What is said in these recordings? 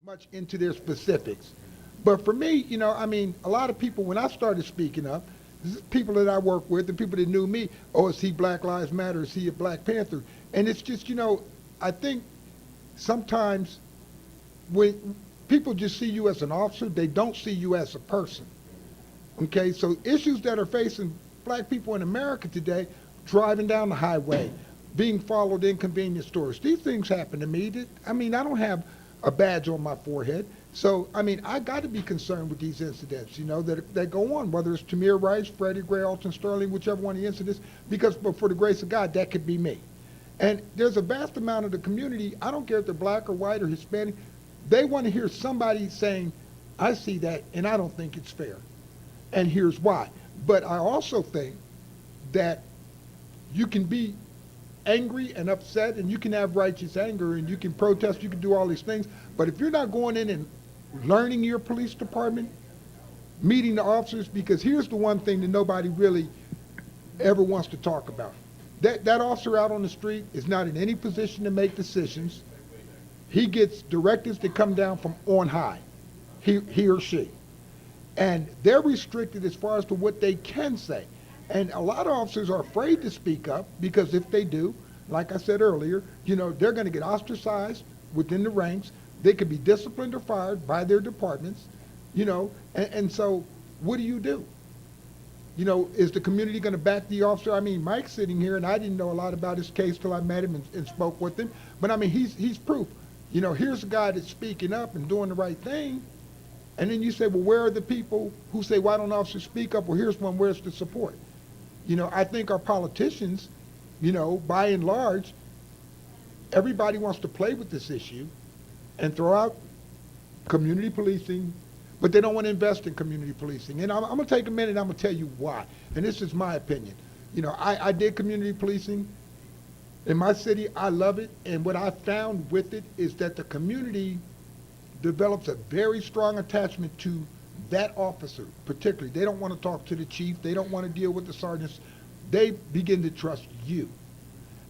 much into their specifics. But for me, I mean, a lot of people, when I started speaking up, people that I work with and people that knew me, oh, is he Black Lives Matter? Is he a Black Panther? And it's just, I think sometimes when people just see you as an officer, they don't see you as a person. Okay, so issues that are facing black people in America today, driving down the highway, being followed in convenience stores. These things happen to me. I mean, I don't have a badge on my forehead. So, I mean, I got to be concerned with these incidents, that go on, whether it's Tamir Rice, Freddie Gray, Alton Sterling, whichever one of the incidents, because but for the grace of God, that could be me. And there's a vast amount of the community, I don't care if they're black or white or Hispanic, they want to hear somebody saying, I see that and I don't think it's fair. And here's why. But I also think that you can be angry and upset and you can have righteous anger and you can protest, you can do all these things. But if you're not going in and learning your police department, meeting the officers, because here's the one thing that nobody really ever wants to talk about. That officer out on the street is not in any position to make decisions. He gets directives that come down from on high, he or she. And they're restricted as far as to what they can say. And a lot of officers are afraid to speak up because if they do, like I said earlier, they're going to get ostracized within the ranks. They could be disciplined or fired by their departments, and so what do you do? Is the community going to back the officer? I mean, Mike's sitting here, and I didn't know a lot about his case till I met him and spoke with him. But I mean, he's proof. Here's a guy that's speaking up and doing the right thing. And then you say, well, where are the people who say, why don't officers speak up? Well, here's one, where's the support? I think our politicians, by and large, everybody wants to play with this issue and throw out community policing, but they don't want to invest in community policing. And I'm going to take a minute and I'm going to tell you why. And this is my opinion. I did community policing in my city. I love it. And what I found with it is that the community develops a very strong attachment to that officer, particularly. They don't want to talk to the chief. They don't want to deal with the sergeants. They begin to trust you.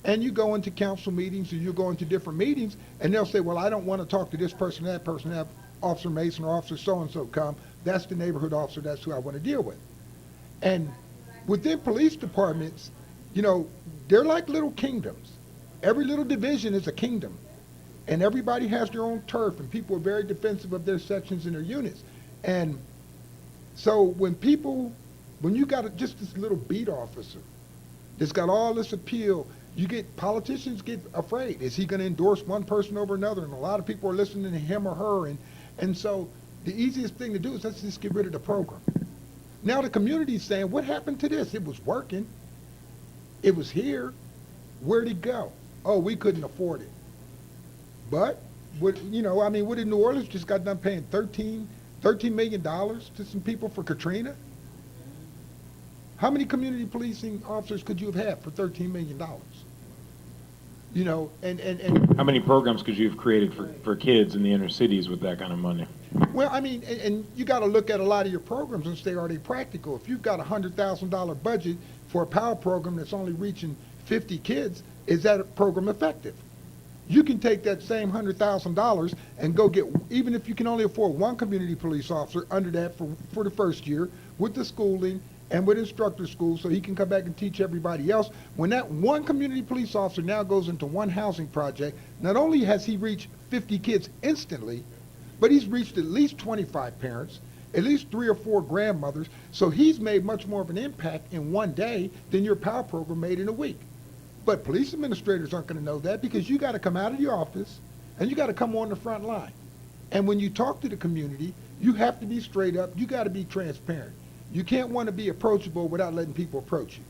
And you go into council meetings or you go into different meetings and they'll say, well, I don't want to talk to this person, that person, that Officer Mason or Officer so-and-so come. That's the neighborhood officer. That's who I want to deal with. And within police departments, they're like little kingdoms. Every little division is a kingdom. And everybody has their own turf, and people are very defensive of their sections and their units. And so when you got just this little beat officer that's got all this appeal, politicians get afraid. Is he going to endorse one person over another? And a lot of people are listening to him or her. And so the easiest thing to do is let's just get rid of the program. Now the community's saying, what happened to this? It was working. It was here. Where'd it go? Oh, we couldn't afford it. But, what did New Orleans just got done paying $13 million to some people for Katrina? How many community policing officers could you have had for $13 million? And how many programs could you have created for kids in the inner cities with that kind of money? Well, I mean, and you got to look at a lot of your programs and say, are they practical? If you've got a $100,000 budget for a power program that's only reaching 50 kids, is that program effective? You can take that same $100,000 and go get, even if you can only afford one community police officer under that for the first year with the schooling and with instructor school so he can come back and teach everybody else. When that one community police officer now goes into one housing project, not only has he reached 50 kids instantly, but he's reached at least 25 parents, at least 3 or 4 grandmothers, so he's made much more of an impact in one day than your power program made in a week. But police administrators aren't going to know that because you got to come out of the office and you got to come on the front line. And when you talk to the community, you have to be straight up. You got to be transparent. You can't want to be approachable without letting people approach you.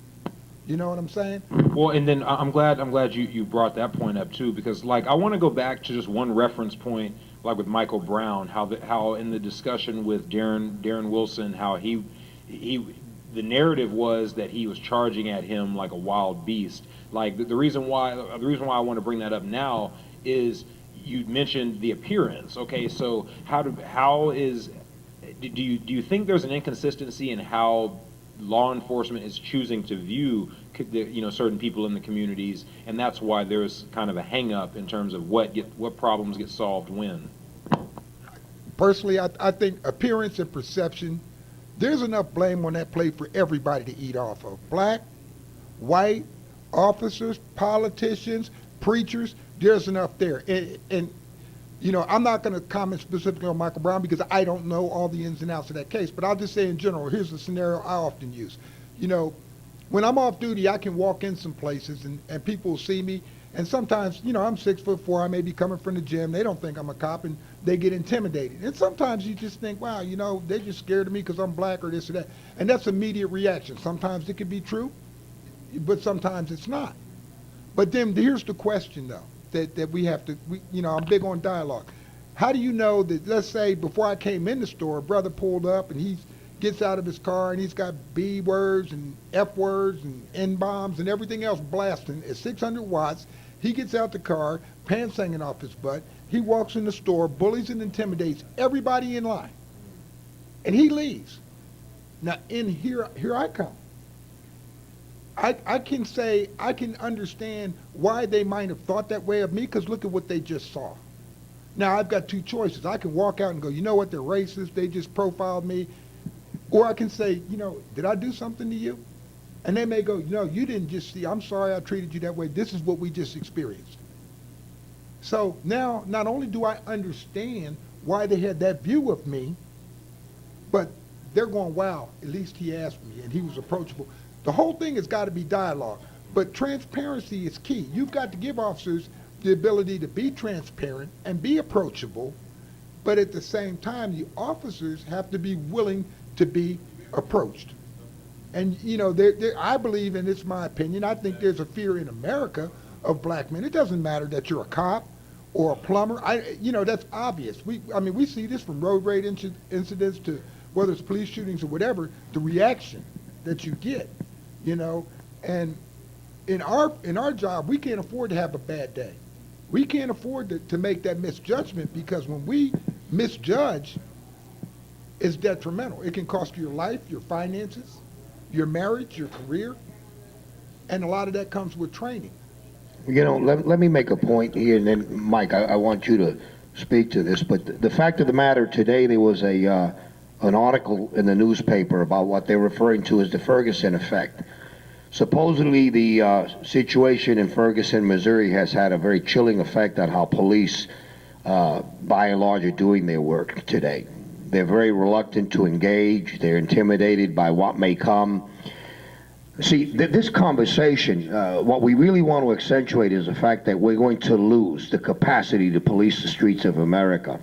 You know what I'm saying? Well, and then I'm glad you brought that point up too, because I want to go back to just one reference point, like with Michael Brown, how in the discussion with Darren Wilson, how he the narrative was that he was charging at him like a wild beast. Like the reason why I want to bring that up now is you mentioned the appearance. Okay, so do you think there's an inconsistency in how law enforcement is choosing to view certain people in the communities, and that's why there's kind of a hang up in terms of what problems get solved when? Personally, I think appearance and perception, there's enough blame on that plate for everybody to eat off of. Black, white, officers, politicians, preachers, there's enough there. And you know, I'm not going to comment specifically on Michael Brown because I don't know all the ins and outs of that case, but I'll just say in general, here's the scenario I often use. You know, when I'm off duty, I can walk in some places and people will see me. And sometimes, you know, I'm 6'4", I may be coming from the gym. They don't think I'm a cop and they get intimidated. And sometimes you just think, wow, you know, they're just scared of me because I'm black or this or that. And that's immediate reaction. Sometimes it can be true, but sometimes it's not. But then here's the question, though, that we have to, you know, I'm big on dialogue. How do you know that, let's say, before I came in the store, a brother pulled up and he gets out of his car and he's got B words and F words and N bombs and everything else blasting at 600 watts. He gets out the car, pants hanging off his butt. He walks in the store, bullies and intimidates everybody in line. And he leaves. Now, here I come. I can say, I can understand why they might have thought that way of me because look at what they just saw. Now, I've got two choices. I can walk out and go, you know what, they're racist, they just profiled me. Or I can say, you know, did I do something to you? And they may go, no, you didn't just see, I'm sorry I treated you that way. This is what we just experienced. So now, not only do I understand why they had that view of me, but they're going, wow, at least he asked me and he was approachable. The whole thing has got to be dialogue, but transparency is key. You've got to give officers the ability to be transparent and be approachable, but at the same time, the officers have to be willing to be approached. And, you know, I believe, and it's my opinion, I think there's a fear in America of black men. It doesn't matter that you're a cop or a plumber. You know, that's obvious. We see this from road rage incidents to whether it's police shootings or whatever, the reaction that you get, you know. And in our job, we can't afford to have a bad day. We can't afford to make that misjudgment because when we misjudge, it's detrimental. It can cost you your life, your finances, your marriage, your career, and a lot of that comes with training. You know, let me make a point here, and then, Mike, I want you to speak to this. But the fact of the matter, today there was an article in the newspaper about what they're referring to as the Ferguson effect. Supposedly, the situation in Ferguson, Missouri, has had a very chilling effect on how police, by and large, are doing their work today. They're very reluctant to engage. They're intimidated by what may come. See, this conversation, what we really want to accentuate is the fact that we're going to lose the capacity to police the streets of America.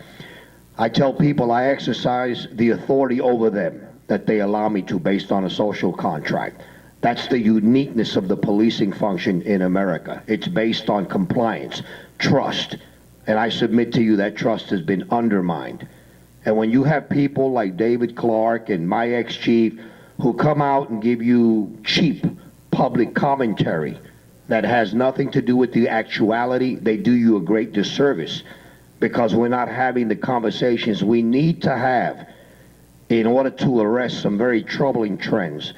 I tell people I exercise the authority over them that they allow me to based on a social contract. That's the uniqueness of the policing function in America. It's based on compliance, trust, and I submit to you that trust has been undermined. And when you have people like David Clark and my ex-chief who come out and give you cheap public commentary that has nothing to do with the actuality, they do you a great disservice because we're not having the conversations we need to have in order to arrest some very troubling trends.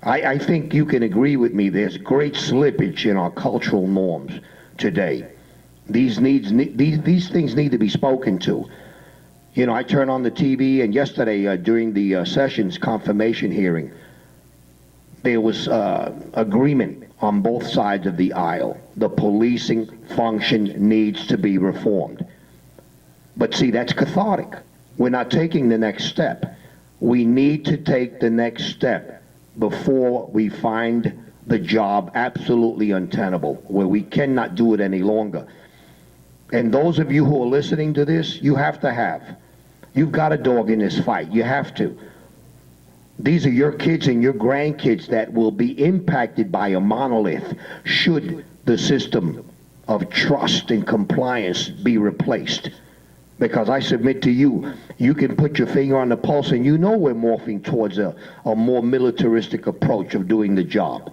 I think you can agree with me, there's great slippage in our cultural norms today. These things need to be spoken to. You know, I turn on the TV, and yesterday during the Sessions confirmation hearing, there was agreement on both sides of the aisle. The policing function needs to be reformed. But see, that's cathartic. We're not taking the next step. We need to take the next step before we find the job absolutely untenable, where we cannot do it any longer. And those of you who are listening to this, you've got a dog in this fight. You have to. These are your kids and your grandkids that will be impacted by a monolith should the system of trust and compliance be replaced. Because I submit to you, you can put your finger on the pulse and you know we're morphing towards a more militaristic approach of doing the job.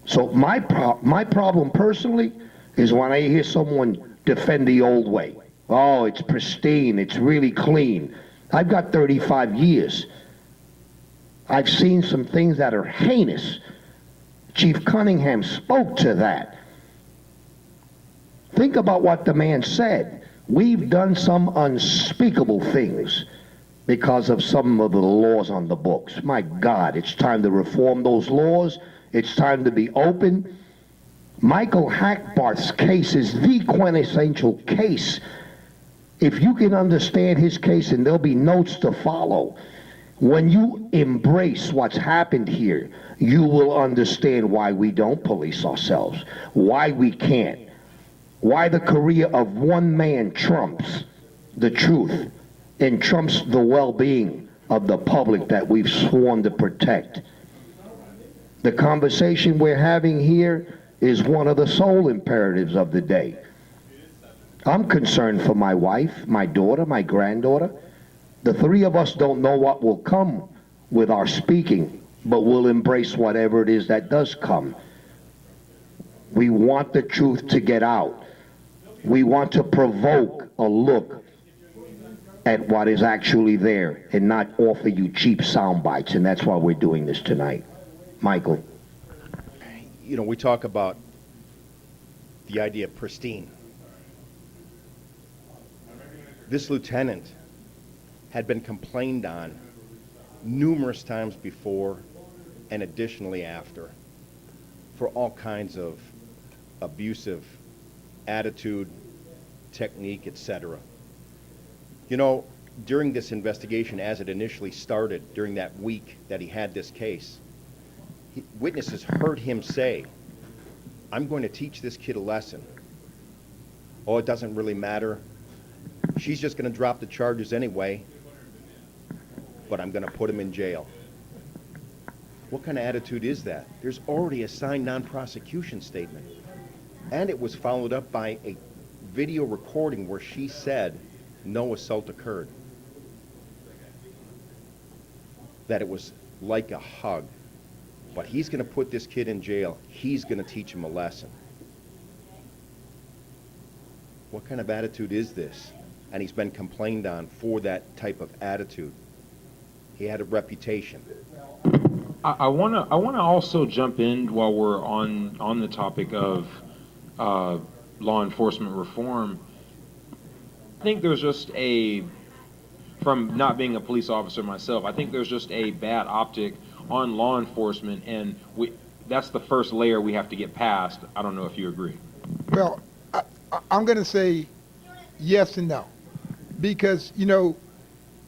So my problem personally is when I hear someone defend the old way. Oh, it's pristine, it's really clean. I've got 35 years. I've seen some things that are heinous. Chief Cunningham spoke to that. Think about what the man said. We've done some unspeakable things because of some of the laws on the books. My God, it's time to reform those laws. It's time to be open. Michael Hackbarth's case is the quintessential case. If you can understand his case, and there'll be notes to follow, when you embrace what's happened here, you will understand why we don't police ourselves, why we can't, why the career of one man trumps the truth and trumps the well-being of the public that we've sworn to protect. The conversation we're having here is one of the sole imperatives of the day. I'm concerned for my wife, my daughter, my granddaughter. The three of us don't know what will come with our speaking, but we'll embrace whatever it is that does come. We want the truth to get out. We want to provoke a look at what is actually there and not offer you cheap sound bites, and that's why we're doing this tonight. Michael. You know, we talk about the idea of pristine. This lieutenant had been complained on numerous times before and additionally after for all kinds of abusive attitude, technique, etc. You know, during this investigation, as it initially started during that week that he had this case, witnesses heard him say, "I'm going to teach this kid a lesson. Oh, it doesn't really matter. She's just going to drop the charges anyway, but I'm going to put him in jail." What kind of attitude is that? There's already a signed non-prosecution statement. And it was followed up by a video recording where she said no assault occurred. That it was like a hug. But he's going to put this kid in jail. He's going to teach him a lesson. What kind of attitude is this? And he's been complained on for that type of attitude. He had a reputation. I wanna also jump in while we're on the topic of law enforcement reform. I think there's just from not being a police officer myself, I think there's just a bad optic on law enforcement, and that's the first layer we have to get past. I don't know if you agree. Well, I'm going to say yes and no. Because, you know,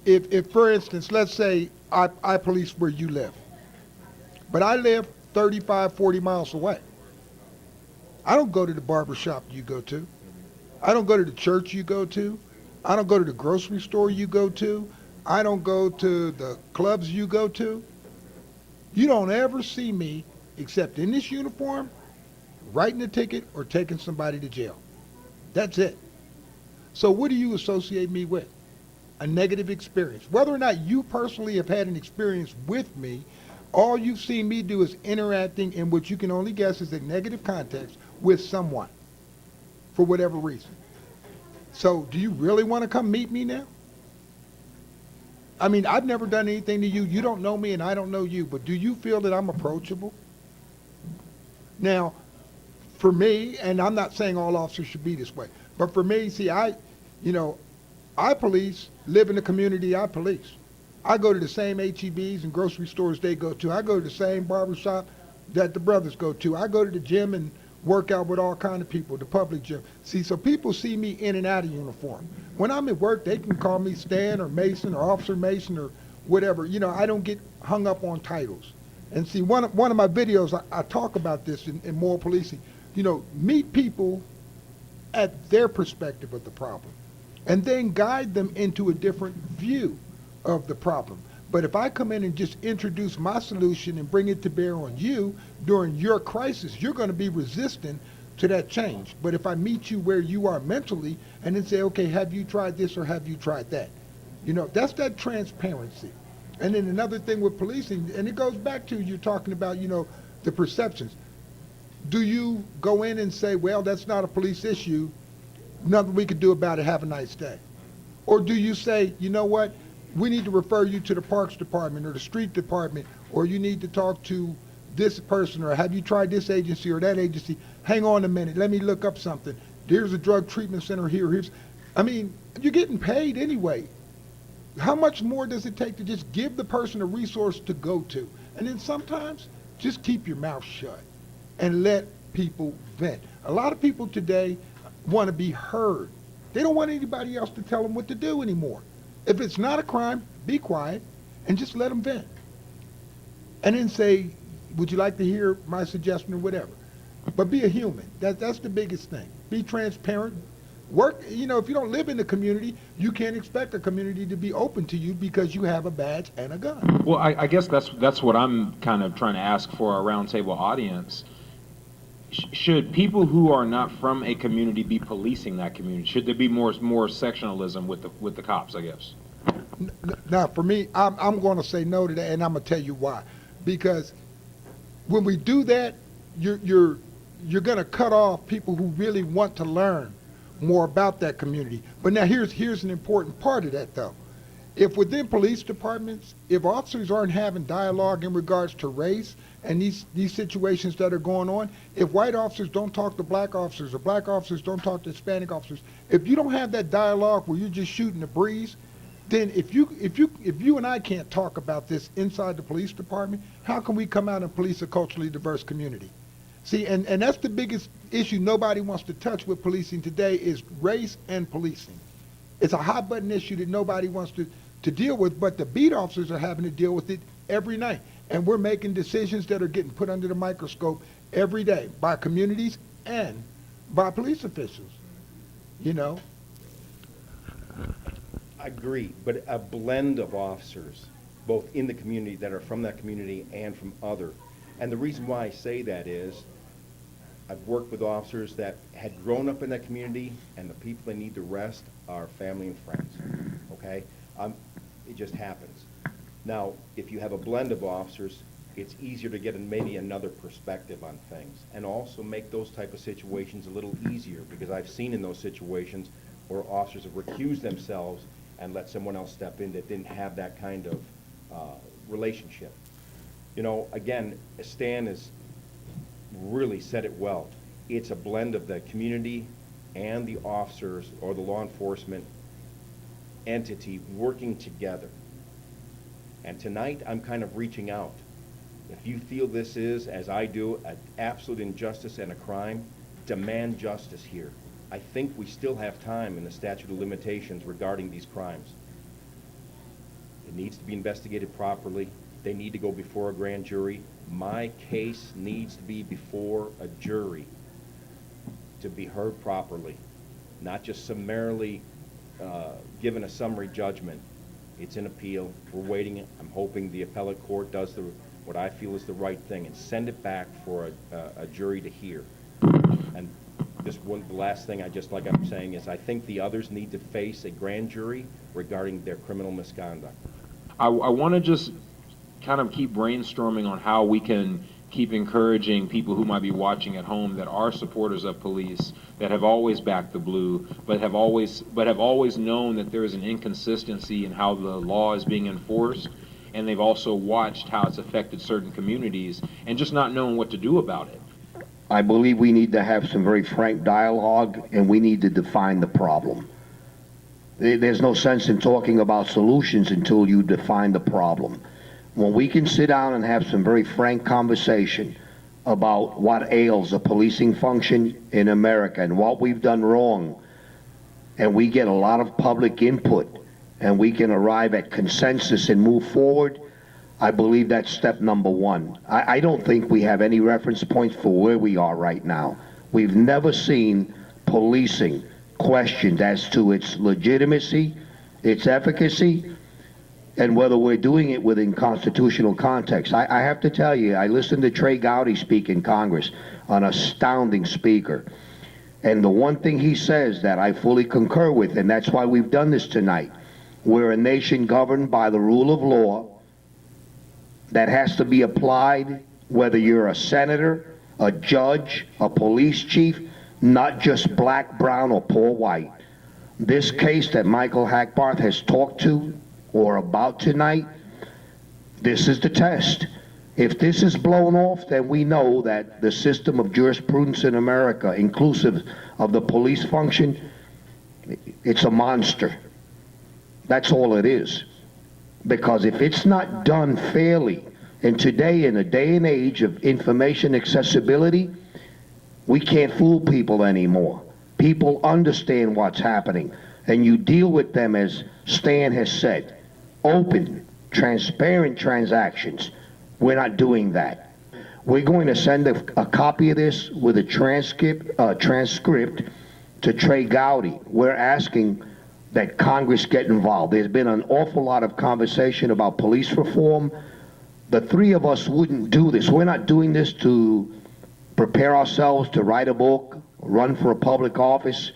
if for instance, let's say I police where you live, but I live 35, 40 miles away. I don't go to the barber shop you go to. I don't go to the church you go to. I don't go to the grocery store you go to. I don't go to the clubs you go to. You don't ever see me, except in this uniform, writing a ticket or taking somebody to jail. That's it. So what do you associate me with? A negative experience. Whether or not you personally have had an experience with me, all you've seen me do is interacting in what you can only guess is a negative context with someone for whatever reason. So do you really want to come meet me now? I mean, I've never done anything to you. You don't know me and I don't know you, but do you feel that I'm approachable? Now, for me, and I'm not saying all officers should be this way, but for me, see, I police, live in the community I police. I go to the same HEBs and grocery stores they go to. I go to the same barbershop that the brothers go to. I go to the gym and work out with all kind of people, the public gym. See, so people see me in and out of uniform. When I'm at work, they can call me Stan or Mason or Officer Mason or whatever. You know, I don't get hung up on titles. And see, one of my videos, I talk about this in moral policing. You know, meet people at their perspective of the problem and then guide them into a different view of the problem. But if I come in and just introduce my solution and bring it to bear on you during your crisis, you're going to be resistant to that change. But if I meet you where you are mentally and then say, okay, have you tried this or have you tried that? You know, that's that transparency. And then another thing with policing, and it goes back to you talking about, you know, the perceptions. Do you go in and say, well, that's not a police issue, nothing we could do about it, have a nice day? Or do you say, you know what, we need to refer you to the parks department or the street department, or you need to talk to this person, or have you tried this agency or that agency? Hang on a minute, let me look up something. There's a drug treatment center here. I mean, you're getting paid anyway. How much more does it take to just give the person a resource to go to? And then sometimes just keep your mouth shut and let people vent. A lot of people today want to be heard. They don't want anybody else to tell them what to do anymore. If it's not a crime, be quiet and just let them vent. And then say, would you like to hear my suggestion or whatever? But be a human. That's the biggest thing. Be transparent. Work, if you don't live in the community, you can't expect a community to be open to you because you have a badge and a gun. Well, I guess that's what I'm kind of trying to ask for our roundtable audience. Should people who are not from a community be policing that community? Should there be more sectionalism with the cops, I guess? Now, for me, I'm going to say no to that, and I'm going to tell you why. Because when we do that, you're going to cut off people who really want to learn more about that community. But now here's an important part of that, though. If within police departments, if officers aren't having dialogue in regards to race and these situations that are going on, if white officers don't talk to black officers or black officers don't talk to Hispanic officers, if you don't have that dialogue where you're just shooting the breeze, then if you and I can't talk about this inside the police department, how can we come out and police a culturally diverse community? See, and that's the biggest issue nobody wants to touch with policing today is race and policing. It's a hot button issue that nobody wants to deal with, but the beat officers are having to deal with it every night. And we're making decisions that are getting put under the microscope every day by communities and by police officials, I agree, but a blend of officers, both in the community that are from that community and from other. And the reason why I say that is I've worked with officers that had grown up in that community, and the people they need to rest are family and friends, okay? It just happens. Now, if you have a blend of officers, it's easier to get maybe another perspective on things, and also make those type of situations a little easier, because I've seen in those situations where officers have recused themselves and let someone else step in that didn't have that kind of relationship. Again, Stan has really said it well. It's a blend of the community and the officers or the law enforcement entity working together. And tonight, I'm kind of reaching out. If you feel this is, as I do, an absolute injustice and a crime, demand justice here. I think we still have time in the statute of limitations regarding these crimes. It needs to be investigated properly. They need to go before a grand jury. My case needs to be before a jury to be heard properly, not just summarily given a summary judgment. It's an appeal. We're waiting. I'm hoping the appellate court does what I feel is the right thing and send it back for a jury to hear. And the last thing I'm saying is I think the others need to face a grand jury regarding their criminal misconduct. I want to just kind of keep brainstorming on how we can keep encouraging people who might be watching at home that are supporters of police, that have always backed the blue, but have always known that there is an inconsistency in how the law is being enforced, and they've also watched how it's affected certain communities and just not knowing what to do about it. I believe we need to have some very frank dialogue, and we need to define the problem. There's no sense in talking about solutions until you define the problem. When we can sit down and have some very frank conversation about what ails the policing function in America and what we've done wrong, and we get a lot of public input, and we can arrive at consensus and move forward, I believe that's step number one. I don't think we have any reference points for where we are right now. We've never seen policing questioned as to its legitimacy, its efficacy, and whether we're doing it within constitutional context. I have to tell you, I listened to Trey Gowdy speak in Congress, an astounding speaker. And the one thing he says that I fully concur with, and that's why we've done this tonight, we're a nation governed by the rule of law that has to be applied whether you're a senator, a judge, a police chief, not just black, brown, or poor white. This case that Michael Hackbarth has talked to or about tonight, this is the test. If this is blown off, then we know that the system of jurisprudence in America, inclusive of the police function, It's a monster. That's all it is. Because if it's not done fairly, and today, in a day and age of information accessibility, we can't fool people anymore. People understand what's happening, and you deal with them as Stan has said, open, transparent transactions. We're not doing that. We're going to send a copy of this with a transcript to Trey Gowdy. We're asking that Congress get involved. There's been an awful lot of conversation about police reform. The three of us wouldn't do this. We're not doing this to prepare ourselves to write a book, run for a public office.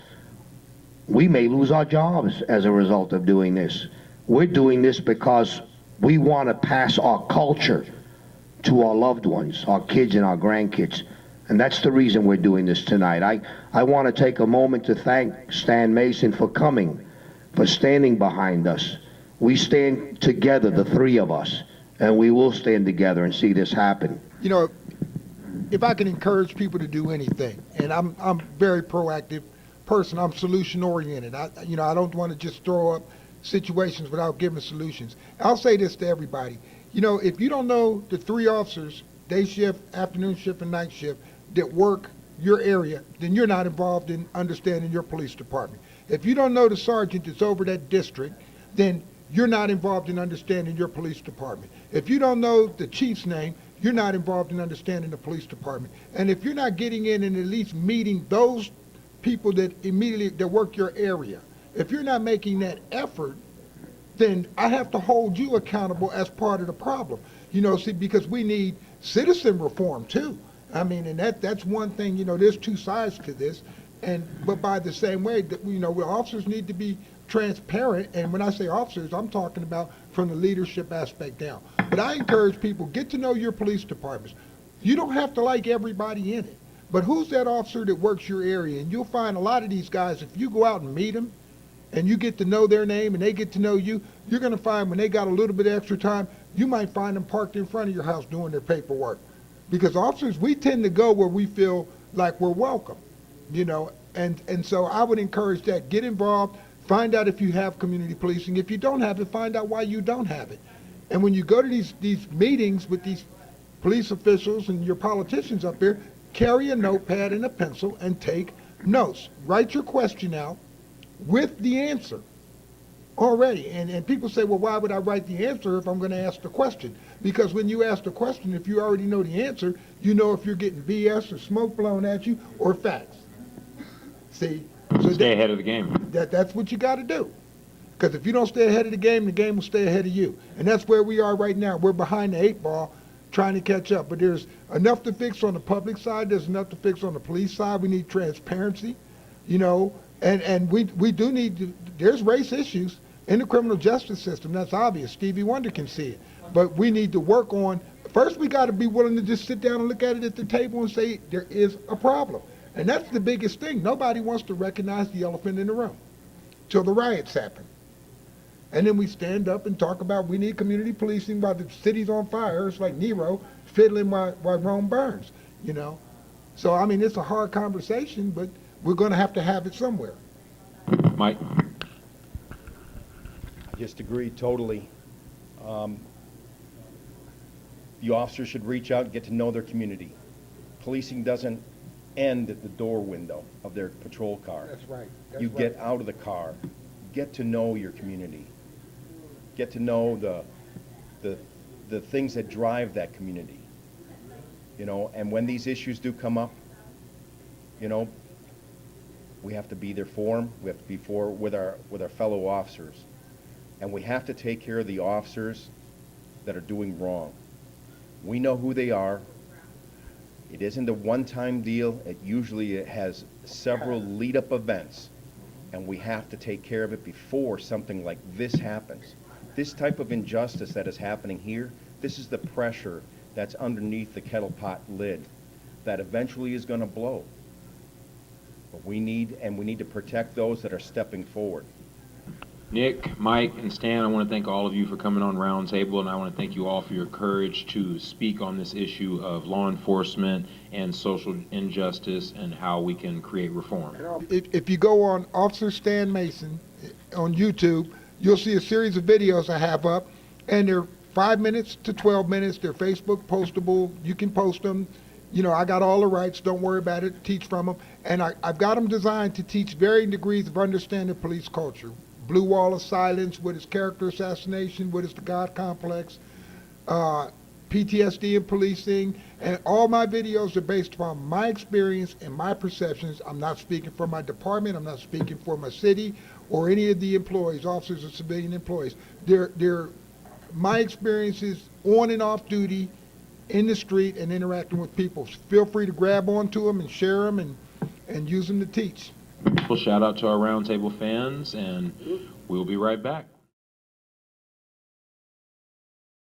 We may lose our jobs as a result of doing this. We're doing this because we want to pass our culture to our loved ones, our kids and our grandkids. And that's the reason we're doing this tonight. I want to take a moment to thank Stan Mason for coming, for standing behind us. We stand together, the three of us, and we will stand together and see this happen. You know, if I can encourage people to do anything, and I'm a very proactive person, I'm solution oriented. I don't want to just throw up situations without giving solutions. I'll say this to everybody. You know, if you don't know the three officers, day shift, afternoon shift, and night shift, that work your area, then you're not involved in understanding your police department. If you don't know the sergeant that's over that district, then you're not involved in understanding your police department. If you don't know the chief's name, you're not involved in understanding the police department. And if you're not getting in and at least meeting those people that work your area, if you're not making that effort, then I have to hold you accountable as part of the problem. You know, see, because we need citizen reform too. I mean, and that's one thing, you know, there's two sides to this. But by the same way, you know, officers need to be transparent. And when I say officers, I'm talking about from the leadership aspect down. But I encourage people, get to know your police departments. You don't have to like everybody in it. But who's that officer that works your area? And you'll find a lot of these guys, if you go out and meet them, and you get to know their name and they get to know you, you're going to find when they got a little bit of extra time, you might find them parked in front of your house doing their paperwork. Because officers, we tend to go where we feel like we're welcome, you know, and so I would encourage that. Get involved, find out if you have community policing. If you don't have it, find out why you don't have it. And when you go to these meetings with these police officials and your politicians up there, carry a notepad and a pencil and take notes. Write your question out with the answer already. And people say, well, why would I write the answer if I'm going to ask the question? Because when you ask the question, if you already know the answer, you know if you're getting BS or smoke blown at you or facts. See? So Stay ahead of the game. That's what you got to do. Because if you don't stay ahead of the game will stay ahead of you. And that's where we are right now. We're behind the 8 ball trying to catch up. But there's enough to fix on the public side. There's enough to fix on the police side. We need transparency, you know. And we do need to, there's race issues in the criminal justice system. That's obvious. Stevie Wonder can see it. But we need to work on, first we got to be willing to just sit down and look at it at the table and say there is a problem. And that's the biggest thing. Nobody wants to recognize the elephant in the room till the riots happen. And then we stand up and talk about we need community policing while the city's on fire. It's like Nero fiddling while Rome burns, you know. So, I mean, it's a hard conversation, but we're going to have it somewhere. Mike? I just agree totally. The officers should reach out and get to know their community. Policing doesn't end at the door window of their patrol car. That's right. You get out of the car, get to know your community, get to know the things that drive that community. You know, and when these issues do come up, you know, we have to be there for them. We have to be with our fellow officers, and we have to take care of the officers that are doing wrong. We know who they are. It isn't a one-time deal. It has several lead-up events, and we have to take care of it before something like this happens. This type of injustice that is happening here, this is the pressure that's underneath the kettle pot lid that eventually is going to blow. But we need to protect those that are stepping forward. Nick, Mike, and Stan, I want to thank all of you for coming on Roundtable, and I want to thank you all for your courage to speak on this issue of law enforcement and social injustice and how we can create reform. If you go on Officer Stan Mason on YouTube, you'll see a series of videos I have up, and they're 5 minutes to 12 minutes. They're Facebook postable. You can post them. You know, I got all the rights. Don't worry about it. Teach from them. And I've got them designed to teach varying degrees of understanding police culture. Blue Wall of Silence, what is character assassination, what is the God complex, PTSD and policing, and all my videos are based upon my experience and my perceptions. I'm not speaking for my department, I'm not speaking for my city or any of the employees, officers or civilian employees. They're my experiences on and off duty, in the street, and interacting with people. Feel free to grab onto them and share them and use them to teach. Well, shout out to our Roundtable fans, and we'll be right back.